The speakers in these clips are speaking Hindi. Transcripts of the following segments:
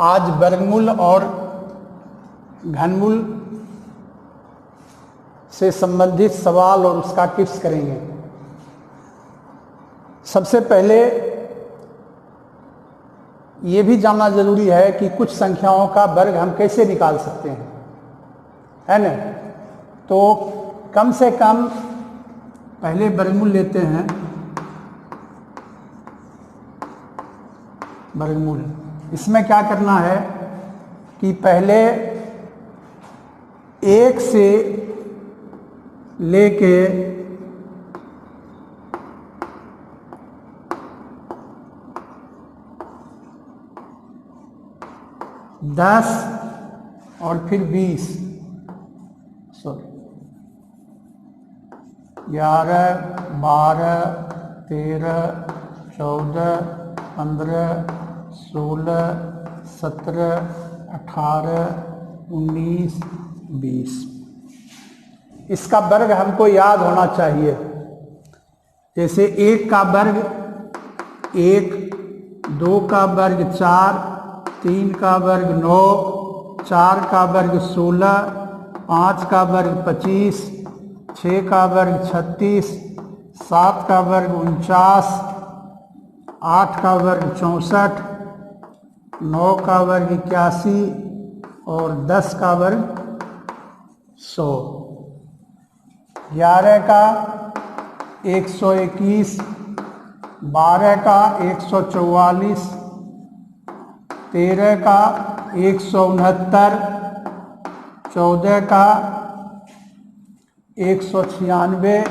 आज वर्गमूल और घनमूल से संबंधित सवाल और उसका टिप्स करेंगे। सबसे पहले ये भी जानना जरूरी है कि कुछ संख्याओं का वर्ग हम कैसे निकाल सकते हैं, है ना। तो कम से कम पहले वर्गमूल लेते हैं। वर्गमूल, इसमें क्या करना है कि पहले 1 से लेके 10 और फिर 20, 11, 12, 13, 14, 15, 16, 17, 18, 19, 20। इसका वर्ग हमको याद होना चाहिए। जैसे 1 का वर्ग 1, 2 का वर्ग 4, 3 का वर्ग 9, 4 का वर्ग 16, 5 का वर्ग 25, 6 का वर्ग 36, 7 का वर्ग 49, 8 का वर्ग 64, 9 का वर्ग 81 और 10 का वर्ग 100। 11 का 121, 12 का 144, 13 का 169, 14 का 196,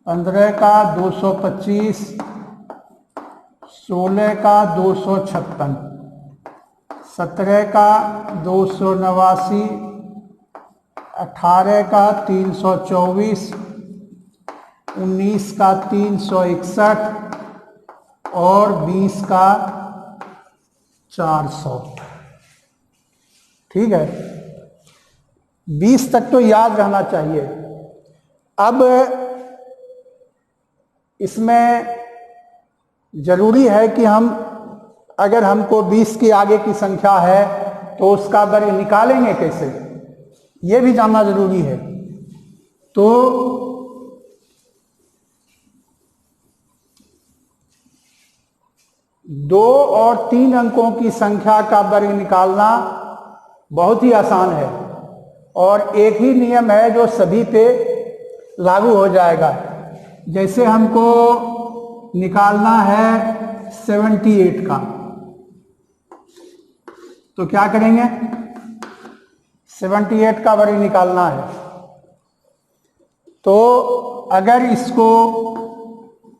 15 का 225, 16 का 256, 17 का 289, 18 का 324, 19 का 361 और 20 का 400। ठीक है, 20 तक तो याद रहना चाहिए। अब इसमें जरूरी है कि हम, अगर हमको 20 के आगे की संख्या है तो उसका वर्ग निकालेंगे कैसे, ये भी जानना जरूरी है। तो 2 और 3 अंकों की संख्या का वर्ग निकालना बहुत ही आसान है और एक ही नियम है जो सभी पे लागू हो जाएगा। जैसे हमको निकालना है 78 का, तो क्या करेंगे, 78 का वर्ग निकालना है। तो अगर इसको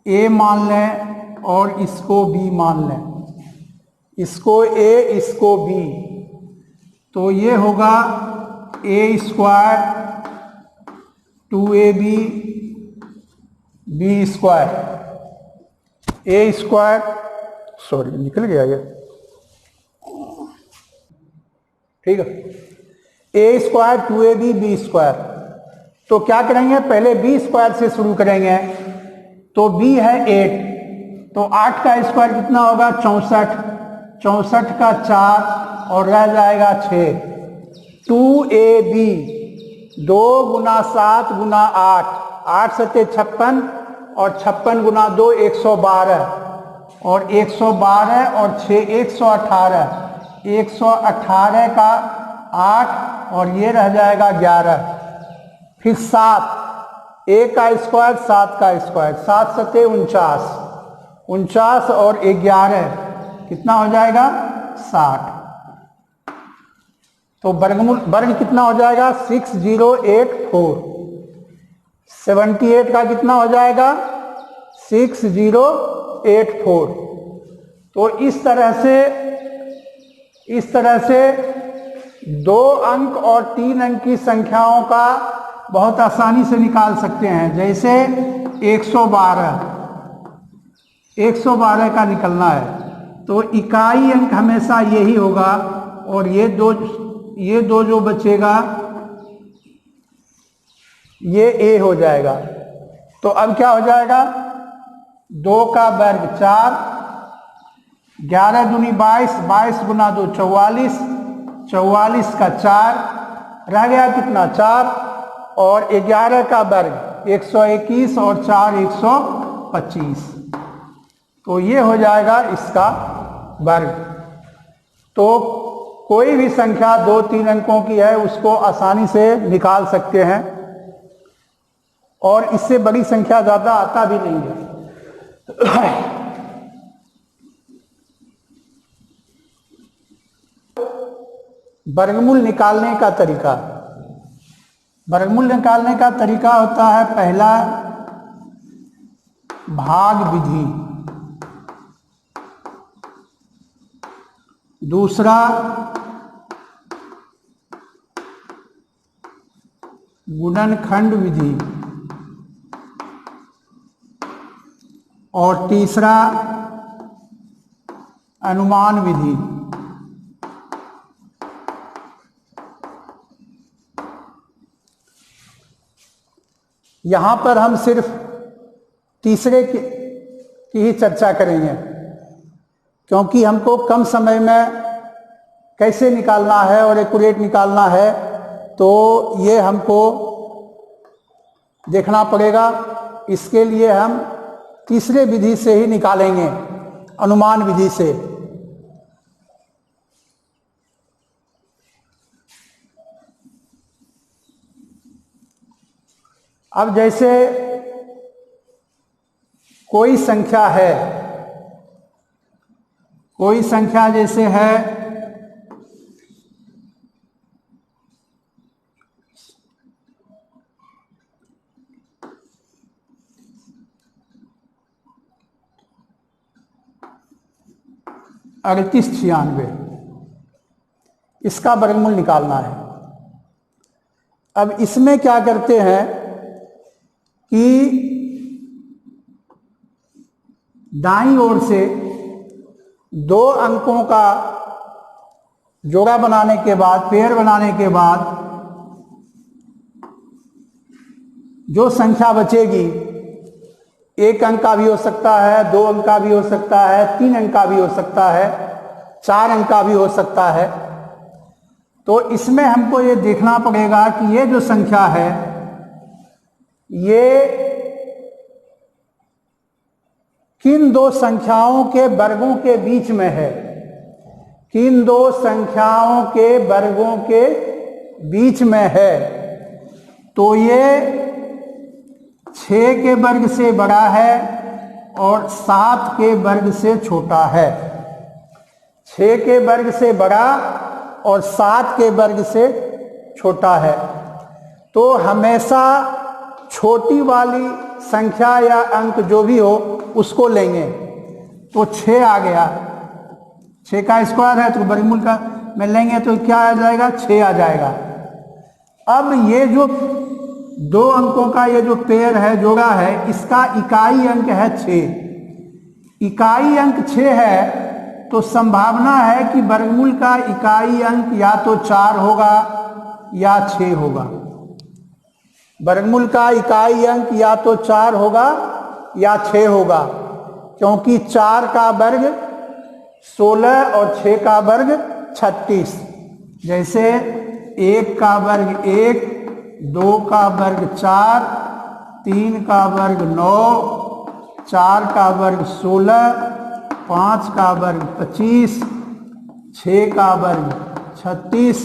A मान लें और इसको B मान लें, इसको A इसको B, तो ये होगा A² 2AB B², A², sorry निकल गया ये, ठीक है, A² 2AB B²। तो क्या करेंगे, पहले B² से शुरू करेंगे। तो B है 8, तो 8 का स्क्वायर कितना होगा, 64, 64 का 4 और रह जाएगा 6। 2AB, 2 गुना 7 गुना 8, 8 सत्ते 56 और 56 गुना 2 112 और 112 और 6 118, 118 का 8 और ये रह जाएगा 11। फिर 7, A का स्क्वायर 7 का स्क्वायर, 7 सत्ते 49, 49 और 11 कितना हो जाएगा, 60। तो वर्ग कितना हो जाएगा, 6084। 78 का कितना हो जाएगा, 6084। तो इस तरह से 2 अंक और 3 अंक की संख्याओं का बहुत आसानी से निकाल सकते हैं। जैसे 112 का निकलना है तो इकाई अंक हमेशा यही होगा और ये दो जो बचेगा ये A हो जाएगा। तो अब क्या हो जाएगा, 2 का वर्ग 4, 11 दूनी 22, 22 गुना 2 44, 44 का 4 रह गया कितना 4, और 11 का वर्ग 121 और 4 125, तो ये हो जाएगा इसका वर्ग। तो कोई भी संख्या 2-3 अंकों की है उसको आसानी से निकाल सकते हैं, और इससे बड़ी संख्या ज्यादा आता भी नहीं है। वर्गमूल निकालने का तरीका, वर्गमूल निकालने का तरीका होता है पहला भाग विधि, दूसरा गुणनखंड विधि, और तीसरा अनुमान विधि। यहां पर हम सिर्फ तीसरे की ही चर्चा करेंगे, क्योंकि हमको कम समय में कैसे निकालना है और एक्यूरेट निकालना है, तो ये हमको देखना पड़ेगा। इसके लिए हम तीसरे विधि से ही निकालेंगे, अनुमान विधि से। अब जैसे कोई संख्या है, कोई संख्या जैसे है 3896, इसका वर्गमूल निकालना है। अब इसमें क्या करते हैं कि दाईं ओर से 2 अंकों का जोड़ा बनाने के बाद, पेयर बनाने के बाद जो संख्या बचेगी, 1 अंक का भी हो सकता है, 2 अंक का भी हो सकता है, 3 अंक का भी हो सकता है, 4 अंक का भी हो सकता है। तो इसमें हमको ये देखना पड़ेगा कि ये जो संख्या है ये किन 2 संख्याओं के वर्गों के बीच में है, किन 2 संख्याओं के वर्गों के बीच में है। तो ये 6 के वर्ग से बड़ा है और 7 के वर्ग से छोटा है। 6 के वर्ग से बड़ा और 7 के वर्ग से छोटा है। तो हमेशा छोटी वाली संख्या या अंक जो भी हो उसको लेंगे। तो 6 आ गया, 6 का स्क्वायर है तो वर्गमूल का में लेंगे तो क्या आ जाएगा, 6 आ जाएगा। अब ये जो 2 अंकों का ये जो पेयर है, जोड़ा है, इसका इकाई अंक है 6। इकाई अंक 6 है तो संभावना है कि वर्गमूल का इकाई अंक या तो 4 होगा या 6 होगा। वर्गमूल का इकाई अंक या तो 4 होगा या 6 होगा, क्योंकि 4 का वर्ग 16 और 6 का वर्ग 36। जैसे 1 का वर्ग 1, 2 का वर्ग 4, 3 का वर्ग 9, 4 का वर्ग 16, 5 का वर्ग 25, 6 का वर्ग 36,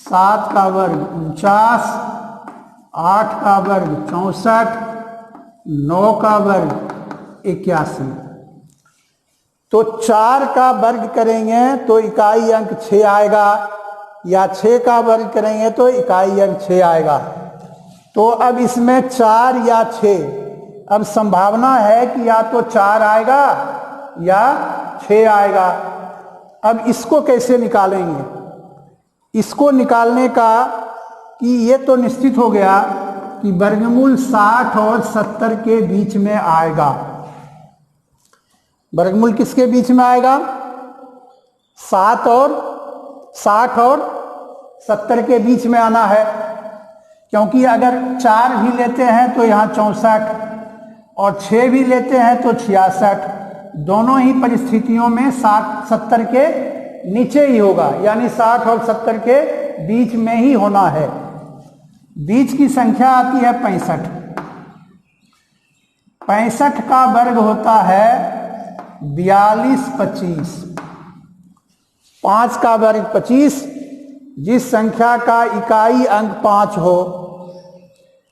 7 का वर्ग 49, 8 का वर्ग 64, 9 का वर्ग 81। तो 4 का वर्ग करेंगे तो इकाई अंक 6 आएगा, या 6 का वर्ग करेंगे तो इकाई अंक 6 आएगा। तो अब इसमें 4 या 6, अब संभावना है कि या तो 4 आएगा या 6 आएगा। अब इसको कैसे निकालेंगे? इसको निकालने का कि ये तो निश्चित हो गया कि वर्गमूल 60 और 70 के बीच में आएगा। वर्गमूल किसके बीच में आएगा? 60 और 70 के बीच में आना है, क्योंकि अगर 4 भी लेते हैं तो यहाँ 64, और 6 भी लेते हैं तो 66, दोनों ही परिस्थितियों में 60-70 के नीचे ही होगा, यानी 60 और 70 के बीच में ही होना है। बीच की संख्या आती है 65। 65 का वर्ग होता है 42/25। 5 का वर्ग 25। जिस संख्या का इकाई अंक 5 हो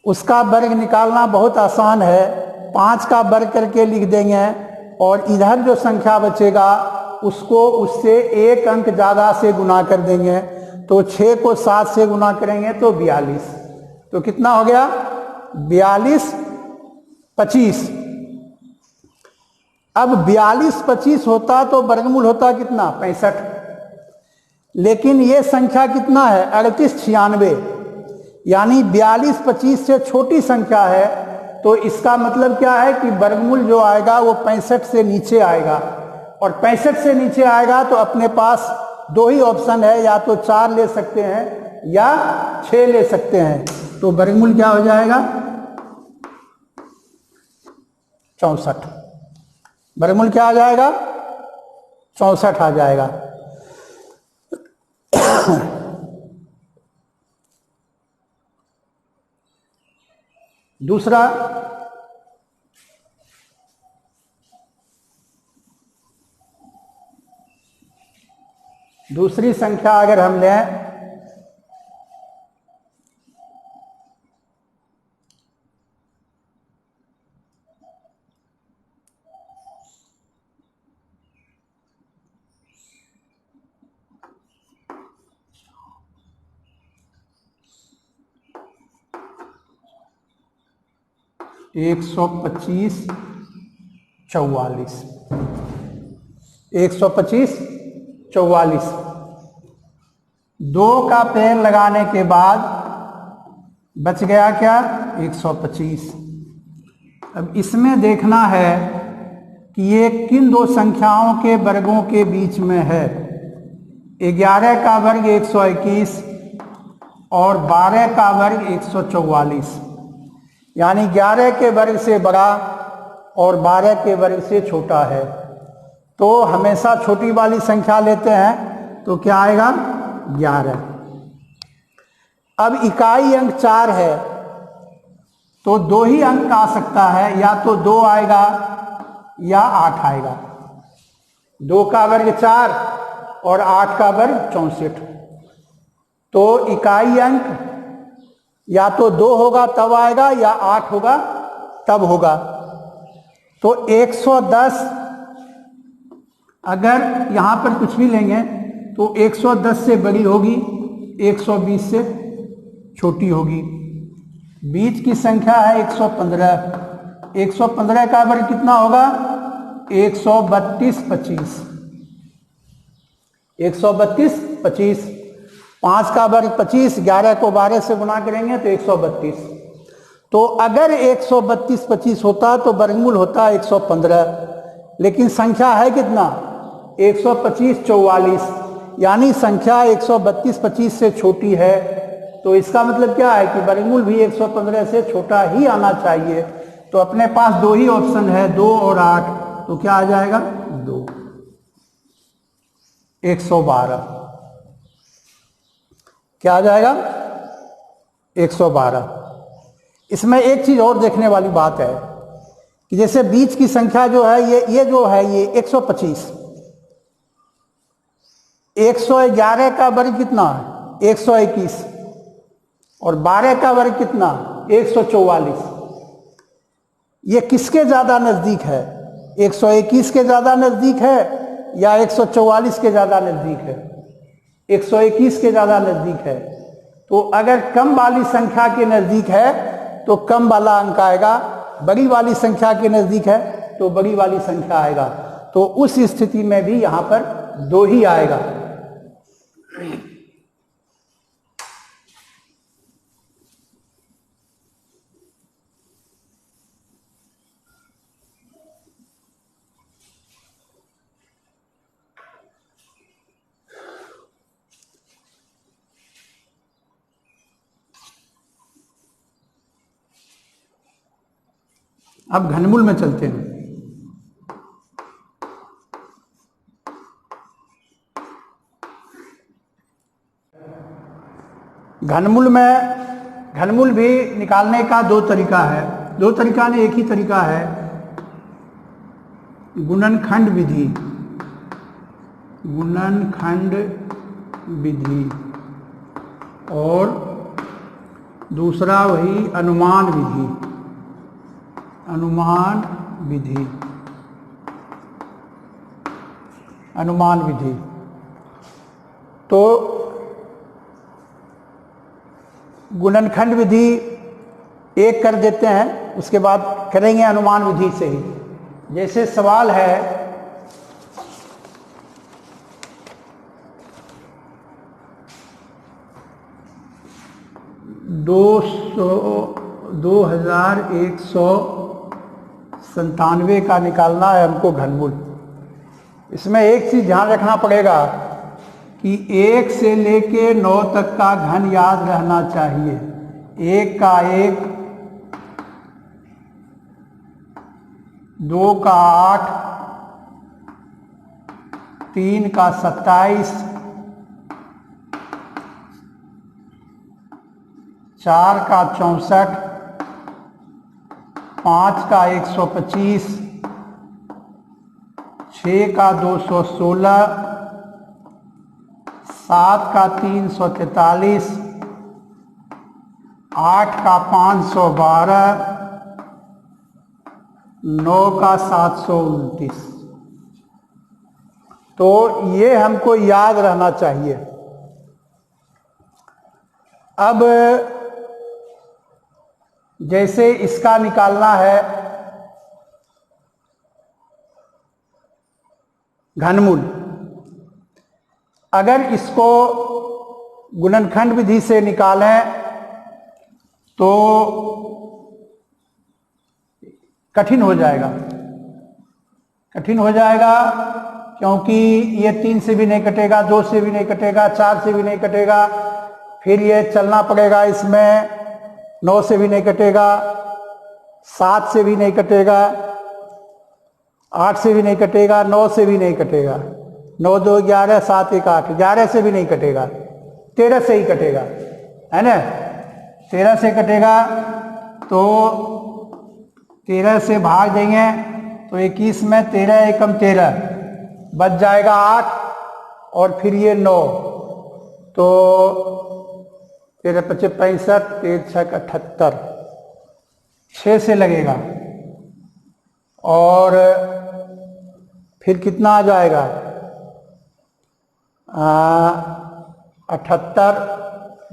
उसका वर्ग निकालना बहुत आसान है। 5 का वर्ग करके लिख देंगे और इधर जो संख्या बचेगा उसको उससे एक अंक ज़्यादा से गुना कर देंगे। तो 6 को 7 से गुना करेंगे तो 42। तो कितना हो गया? 42/25। अब 42/25 होता तो वर्गमूल होता कितना? 65। लेकिन ये संख्या कितना है? 3896, यानी 42/25 से छोटी संख्या है। तो इसका मतलब क्या है कि वर्गमूल जो आएगा वो 65 से नीचे आएगा, और 65 से नीचे आएगा तो अपने पास दो ही ऑप्शन है, या तो 4 ले सकते हैं या 6 ले सकते हैं। तो वर्गमूल क्या हो जाएगा? 64। वर्गमूल क्या आ जाएगा? 64 आ जाएगा। दूसरा, दूसरी संख्या अगर हम लें, एक 125 44। 125 44। 2 का पेड़ लगाने के बाद बच गया क्या? 125। अब इसमें देखना है कि ये किन दो संख्याओं के वर्गों के बीच में है। 11 का वर्ग 121 और 12 का वर्ग 144, यानी 11 के वर्ग से बड़ा और 12 के वर्ग से छोटा है। तो हमेशा छोटी वाली संख्या लेते हैं, तो क्या आएगा? 11। अब इकाई अंक 4 है तो 2 ही अंक आ सकता है, या तो 2 आएगा या 8 आएगा। 2 का वर्ग 4 और 8 का वर्ग 64। तो इकाई अंक या तो 2 होगा तब आएगा, या 8 होगा तब होगा। तो 110 अगर यहां पर कुछ भी लेंगे तो 110 से बड़ी होगी, 120 से छोटी होगी। बीच की संख्या है 115। 115 का वर्ग कितना होगा? 132/25। 132/25। 5 का वर्ग 25, 11 को 12 से गुना करेंगे तो 132। तो अगर 132/25 होता तो वर्गमूल होता 115। लेकिन संख्या है कितना? 125 44, यानी संख्या 132/25 से छोटी है। तो इसका मतलब क्या है कि वर्गमूल भी 115 से छोटा ही आना चाहिए। तो अपने पास दो ही ऑप्शन है, 2 और 8। तो क्या आ जाएगा? 2। 112 क्या आ जाएगा? 112। इसमें एक चीज और देखने वाली बात है कि जैसे बीच की संख्या जो है ये जो है ये 125। 111 का वर्ग कितना है? 121। और 12 का वर्ग कितना? 144। ये किसके ज्यादा नजदीक है? 121 के ज्यादा नजदीक है या 144 के ज्यादा नजदीक है? 121 के ज्यादा नजदीक है। तो अगर कम वाली संख्या के नजदीक है तो कम वाला अंक आएगा, बड़ी वाली संख्या के नजदीक है तो बड़ी वाली संख्या आएगा। तो उस स्थिति में भी यहां पर 2 ही आएगा। अब घनमूल में चलते हैं। घनमूल भी निकालने का दो तरीका है, दो तरीका नहीं एक ही तरीका है, गुणनखंड विधि, गुणनखंड विधि, और दूसरा वही अनुमान विधि, अनुमान विधि, अनुमान विधि। तो गुणनखंड विधि एक कर देते हैं, उसके बाद करेंगे अनुमान विधि से ही। जैसे सवाल है 2197 का निकालना है हमको घनमूल। इसमें एक चीज ध्यान रखना पड़ेगा कि 1 से लेके 9 तक का घन याद रहना चाहिए। 1 का 1, 2 का 8, 3 का 27, 4 का 64, 5 का 125, 6 का 216, 7 का 343, 8 का 512, 9 का 729। तो ये हमको याद रहना चाहिए। अब जैसे इसका निकालना है घनमूल, अगर इसको गुणनखंड विधि से निकालें तो कठिन हो जाएगा, कठिन हो जाएगा, क्योंकि ये 3 से भी नहीं कटेगा, 2 से भी नहीं कटेगा, 4 से भी नहीं कटेगा, फिर ये चलना पड़ेगा इसमें, 9 से भी नहीं कटेगा, 7 से भी नहीं कटेगा, 8 से भी नहीं कटेगा, 9 से भी नहीं कटेगा, 9 2 11, 7 1 8, 11 से भी नहीं कटेगा, 13 से ही कटेगा, है ना। 13 से कटेगा तो 13 से भाग देंगे तो 21 में 13 एकम 13, बच जाएगा 8 और फिर ये 9, तो 13 25 65, 13 6 78, 6 से लगेगा और फिर कितना आ जाएगा 78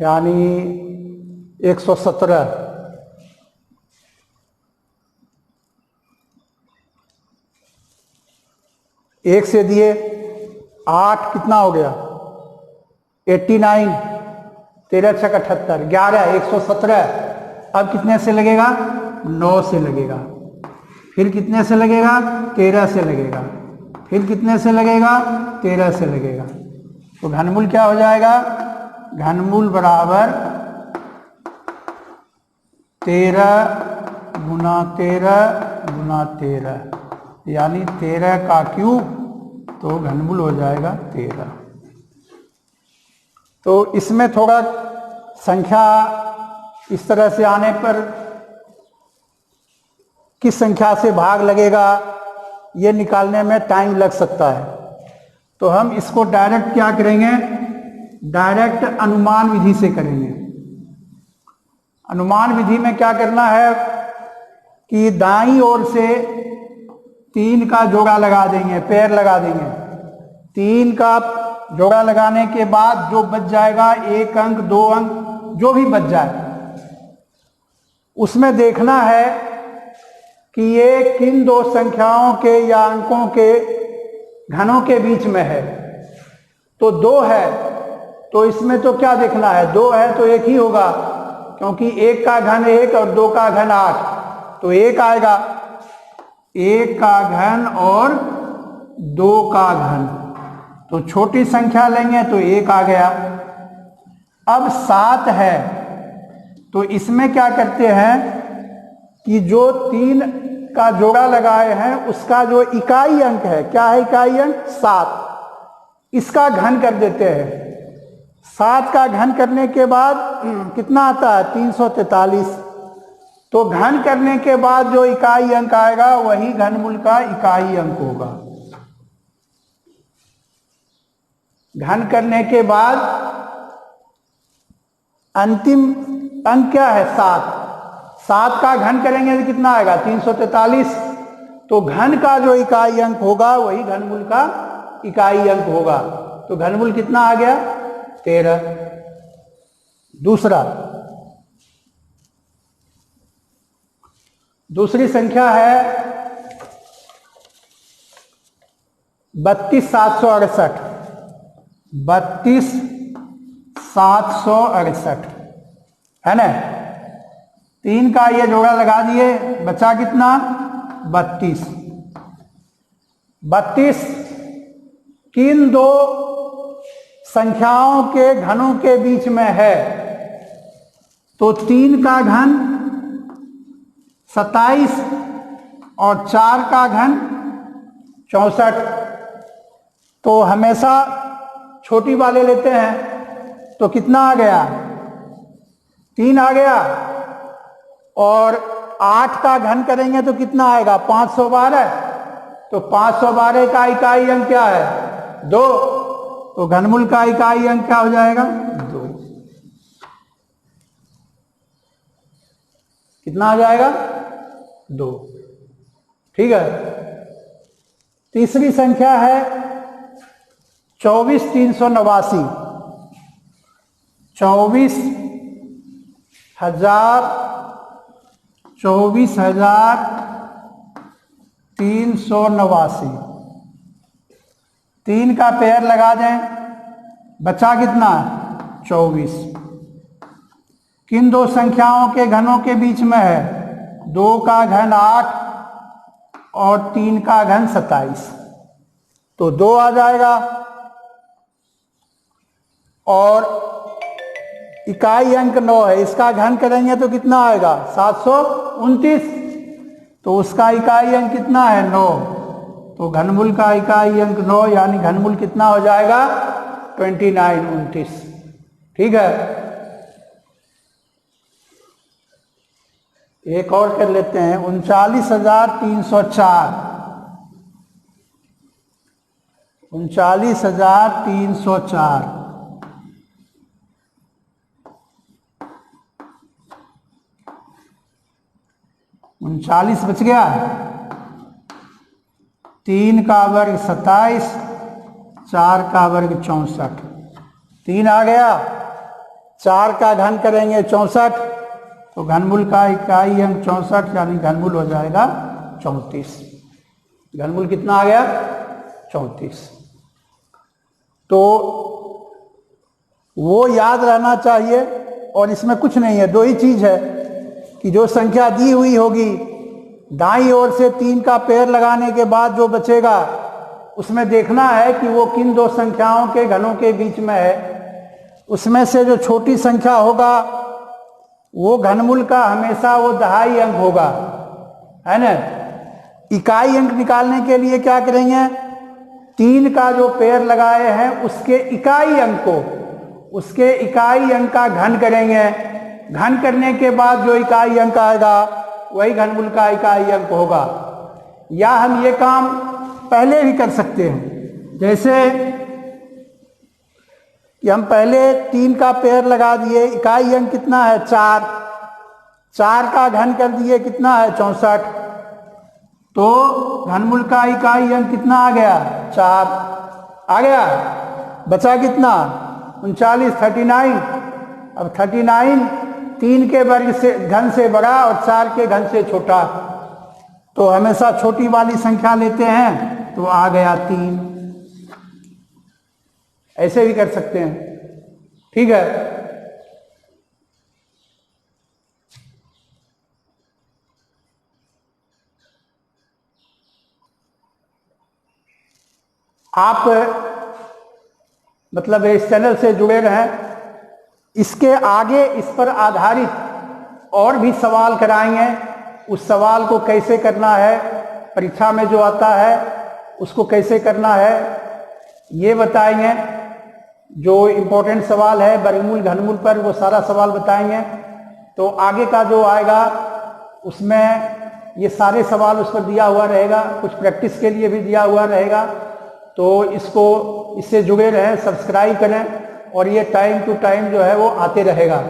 यानी 117, 1 से दिए 8 कितना हो गया 89, 13 6 78, 11 117। अब कितने से लगेगा 9 से लगेगा, फिर कितने से लगेगा 13 से लगेगा, फिर कितने से लगेगा 13 से लगेगा। तो घनमूल क्या हो जाएगा, घनमूल बराबर 13 गुना 13 गुना 13 यानी 13 का क्यूब, तो घनमूल हो जाएगा 13। तो इसमें थोड़ा संख्या इस तरह से आने पर किस संख्या से भाग लगेगा ये निकालने में टाइम लग सकता है। तो हम इसको डायरेक्ट क्या करेंगे, डायरेक्ट अनुमान विधि से करेंगे। अनुमान विधि में क्या करना है कि दाईं ओर से 3 का जोड़ा लगा देंगे, पेयर लगा देंगे। 3 का जोड़ा लगाने के बाद जो बच जाएगा 1 अंक 2 अंक जो भी बच जाए, उसमें देखना है कि ये किन दो संख्याओं के या अंकों के घनों के बीच में है। तो 2 है तो इसमें तो क्या देखना है, 2 है तो 1 ही होगा, क्योंकि 1 का घन 1 और 2 का घन 8, तो 1 आएगा। 1 का घन और 2 का घन, तो छोटी संख्या लेंगे तो 1 आ गया। अब 7 है तो इसमें क्या करते हैं कि जो 3 का जोड़ा लगाए हैं उसका जो इकाई अंक है, क्या है इकाई अंक 7, इसका घन कर देते हैं। 7 का घन करने के बाद कितना आता है 343। तो घन करने के बाद जो इकाई अंक आएगा वही घनमूल का इकाई अंक होगा। घन करने के बाद अंतिम अंक क्या है 7। 7 का घन करेंगे तो कितना आएगा 343। तो घन का जो इकाई अंक होगा वही घनमूल का इकाई अंक होगा। तो घनमूल कितना आ गया 13। दूसरी संख्या है 32,768। 32,768 है ना। 3 का ये जोड़ा लगा दिए, बचा कितना 32। 32 किन दो संख्याओं के घनों के बीच में है? तो 3 का घन 27 और 4 का घन 64। तो हमेशा छोटी वाले लेते हैं। तो कितना आ गया 3 आ गया। और 8 का घन करेंगे तो कितना आएगा 512। तो 512 का इकाई अंक क्या है 2। तो घनमूल का इकाई अंक क्या हो जाएगा 2। कितना आ जाएगा 2। ठीक है। तीसरी संख्या है 24,389। 24,389। 3 का पेयर लगा दें, बचा कितना 24। किन दो संख्याओं के घनों के बीच में है? 2 का घन 8 और 3 का घन 27। तो 2 आ जाएगा। और इकाई अंक 9 है, इसका घन करेंगे तो कितना आएगा 729। तो उसका इकाई अंक कितना है 9। तो घनमूल का इकाई अंक 9, यानी घनमूल कितना हो जाएगा 29। ठीक है। एक और कर लेते हैं 39,304। 39,304। 39 बच गया। 3 का वर्ग 27, 4 का वर्ग 64। 3 आ गया। 4 का घन करेंगे 64। तो घनमूल का इकाई अंक 64, यानी घनमूल हो जाएगा 34। घनमूल कितना आ गया 34। तो वो याद रहना चाहिए। और इसमें कुछ नहीं है, 2 ही चीज है कि जो संख्या दी हुई होगी दाईं ओर से 3 का पेयर लगाने के बाद जो बचेगा उसमें देखना है कि वो किन दो संख्याओं के घनों के बीच में है। उसमें से जो छोटी संख्या होगा वो घनमूल का हमेशा वो दहाई अंक होगा, है ना। इकाई अंक निकालने के लिए क्या करेंगे 3 का जो पेयर लगाए हैं उसके इकाई अंक को, उसके इकाई अंक का घन करेंगे। घन करने के बाद जो इकाई अंक आएगा वही घनमूल का इकाई अंक होगा। या हम ये काम पहले भी कर सकते हैं, जैसे कि हम पहले 3 का पेयर लगा दिए, इकाई अंक कितना है 4। 4 का घन कर दिए कितना है 64। तो घनमूल का इकाई अंक कितना आ गया 4 आ गया। बचा कितना 39, 39। अब 39 3 के वर्ग से घन से बड़ा और 4 के घन से छोटा। तो हमेशा छोटी वाली संख्या लेते हैं। तो आ गया 3। ऐसे भी कर सकते हैं। ठीक है। आप मतलब इस चैनल से जुड़े रहें। इसके आगे इस पर आधारित और भी सवाल कराएंगे। उस सवाल को कैसे करना है, परीक्षा में जो आता है उसको कैसे करना है ये बताएंगे। जो इम्पोर्टेंट सवाल है वर्गमूल घनमूल पर वो सारा सवाल बताएंगे। तो आगे का जो आएगा उसमें ये सारे सवाल उस पर दिया हुआ रहेगा, कुछ प्रैक्टिस के लिए भी दिया हुआ रहेगा। तो इससे जुड़े रहें, सब्सक्राइब करें और ये टाइम टू टाइम जो है वो आते रहेगा।